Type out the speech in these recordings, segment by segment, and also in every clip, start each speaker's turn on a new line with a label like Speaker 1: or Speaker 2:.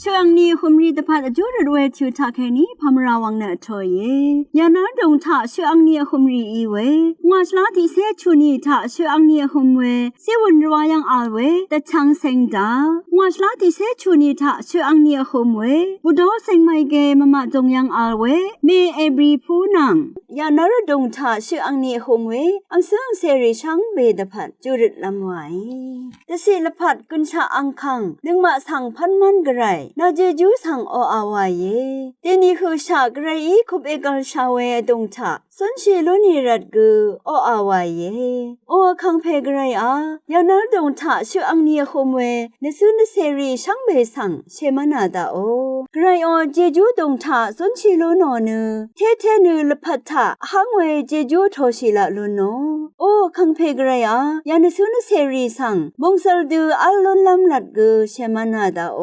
Speaker 1: ช่วงนี้คุมรีตพัดจุดรวยชูทาแค่นี้พามราวังเนทอยยานาดงท่าช่วงนี้คุมรีอีเวงาชลาที่เสชูนีท่าช่วงนี้คุมเวเสวันรวายังอาเวแต่ช่างเซงดางาชลาที่เสชูนีท่าช่วงนี้คุมเวบุดอเซงไม่เกมมาจงยังอาเวเมเอบรีพูนังยานารดงท่าช่วงนี้คุมเวอังซึ่งเสรีช่างเบดพัดจุดลำไว้แต่ศิลพัดกุญชาอังคังดึงมาสั่งพันมันกระไรนาเจจูสั่งอาวายเยเดนี่คือฉากไรคุบเอกลชาเวดงท่าสนชีลุนีรัดกูอาวายเยโอคังเพกไรอายานารดงท่าช่วงนี้คุมเวในซึ่งเสรีช่างเบสั่งเชมานาดาโอไกรอเจจูดงท่าสนชีลุนอนือเทเทนือลพัทธะหังเวเจจูโทชิละลุนโนโอคังเพกไรอายานซึ่งเสรีสั่งบงสลดูอัลลุนลัมลัดกูเชมานาดาโอ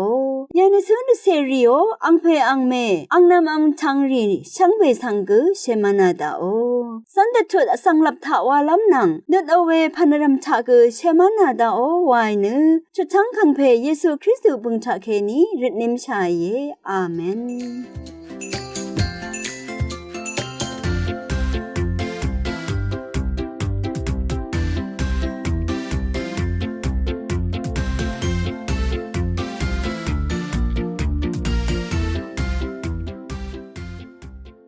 Speaker 1: ยานซึ่งเสรีโออังเพอังเมอังนำอังทังรีช่างเบสั่งกูเชมานาดาโอสันเดชุดสังลับทาวาลัมนังเดินเอาเวพันรำทากูเชมานาดาโอวายนือชุดทั้งคังเพเยซูคริสต์บุงทาเคนีริดนิมชายเยอาเมน